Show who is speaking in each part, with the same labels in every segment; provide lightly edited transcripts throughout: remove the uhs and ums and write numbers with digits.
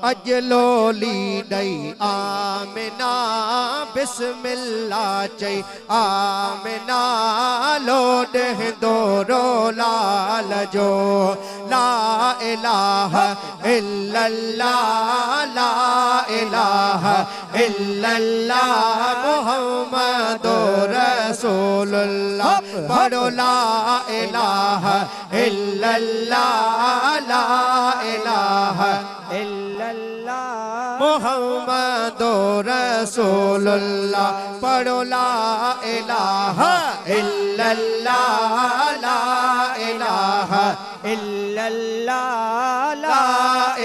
Speaker 1: अजलोली दई आमिना बिस्मिल्लाह चई आमिना लोड हिंदोरो लाल जो ला इलाहा इल्लल्लाह ला इलाहा इल्लल्लाह मुहम्मदुर रसूलुल्लाह पढ़ो ला इलाहा इल्लल्लाह ला इलाहा इल्लल्लाह मुहम्मदुर रसूलुल्लाह पढ़ो ला इलाहा इल्लल्लाह ला इलाहा इल्लल्लाह ला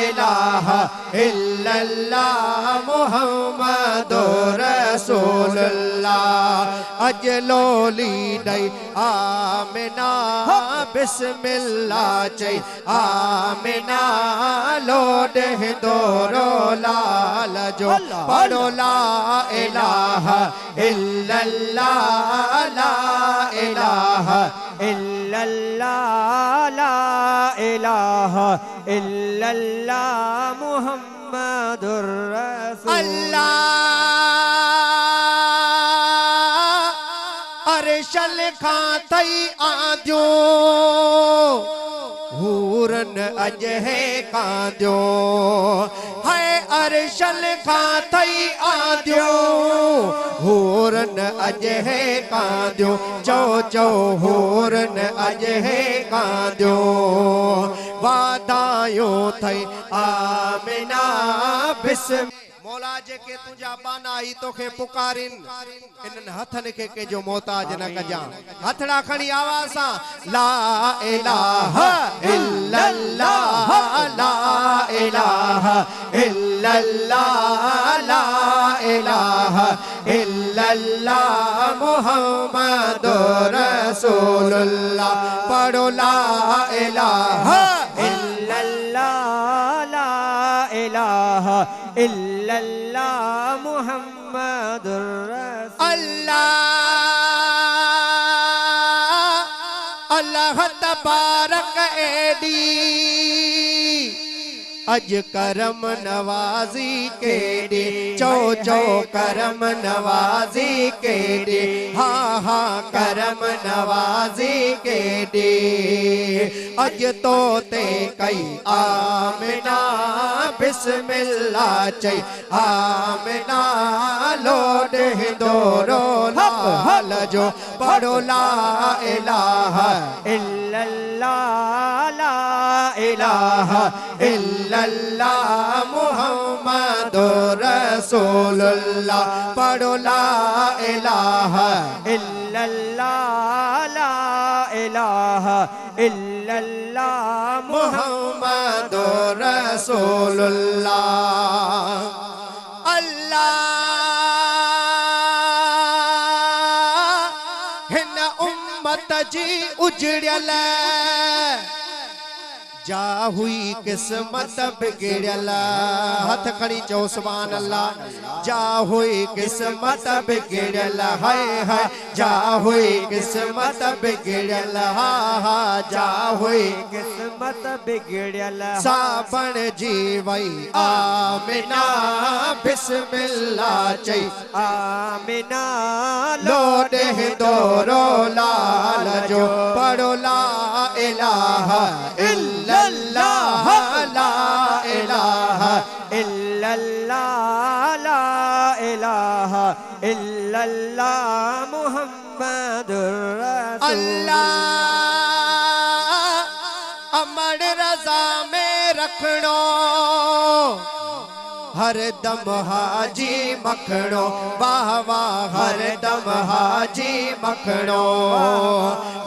Speaker 1: इलाहा इल्लल्लाह मुहम्मदुर रसूलुल्लाह अजलोली दई आमिना बिस्मिल्लाह चई आमिना लोड हिंदोरो लाल जो पढ़ो ला इलाहा इल्लल्लाह ला इलाहा इल्लल्लाह ला इलाहा इल्लल्लाह मुहम्मदुर रसूलुल्लाह अरशल खातई आद्यो हूरन अजहे कांद्यो है अरशल खातई आद्यो हूरन अजहे कांद्यो चो चो हूरन अजहे कांद्यो वादायो थई आमिना बिस्म मौला जे के तुझा बाना ही तोखे पुकारिन इनन हथन के जो मोहताज न कजा हथड़ा खणी आवाज सा ला इलाहा इल्लल्लाह ला इलाहा इल्लल्लाह ला इलाहा इल्लल्लाह मुहम्मदुर रसूलुल्लाह पढ़ो ला इलाहा इल्लल्लाह ला इलाहा इल्लल्लाह मुहम्मदुर अल्लाह अल्लाह तबारक एदी अज करम नवाजी के दे चो चो करम नवाजी के दे हा हा करम नवाजी के दे अज तो ते कई आमिना बिस्मिल्लाह चई आमिना लोड हिंदोरो लाल जो पढ़ो ला इलाहा इल्लल्लाह ला इलाहा इल्लल्लाह मुहम्मदुर रसूलुल्लाह पढ़ो ला इलाहा इल्लल्लाह ला इलाहा इल्लल्लाह मुहम्मदुर रसूलुल्लाह अल्लाह हिन उम्मत जी उजड़ियल जा हुई किस्मत बिगड़ल हथ खड़ी चो सुभान अल्लाह जा हुई किस्मत बिगड़ल हाय हाय जा हुई किस्मत बिगड़ल हा हा जा हुई किस्मत बिगड़ल साबण जी वई आमिना बिस्मिल्लाह चई आमिना लोड हिंदोरो लाल जो पढ़ो ला इलाहा इल्लल्लाह ला इलाहा इल्लल्लाह ला इलाहा इल्लल्लाह मुहम्मदुर रसूलुल्लाह अमर रज़ा में रखणो हर दम हाजी मखणो वाह वाह हर दम हाजी मखणो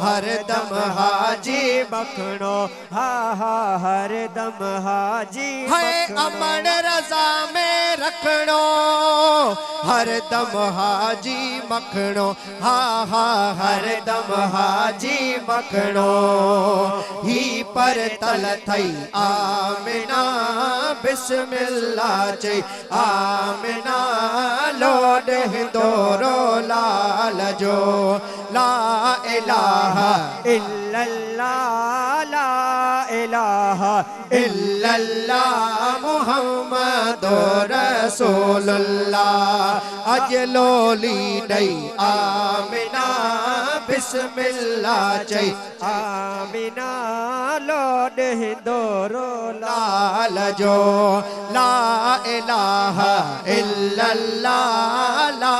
Speaker 1: हर दम हाजी मखणो हा हा हर दम हाजी है अमन रज़ा में रखणो हर दम हाजी मखणो हा हा हर दम हाजी मखणो ही पर तल थई आमिना बिस्मिल्लाह चई आमिना लोड हिंदोरो लाल जो ला इलाहा इल्लल्लाह ला इलाहा इल्लल्लाह मुहम्मद मुहम्मद रसूलुल्लाह अजलोली दई आमिना बिस्मिल्लाह चई
Speaker 2: आमिना लोड हिंदोरो
Speaker 1: लाल जो ला इलाहा इल्लल्लाह ला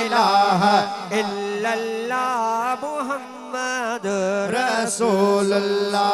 Speaker 1: इलाहा
Speaker 2: इल्लल्लाह मुहम्मद
Speaker 1: रसूलुल्लाह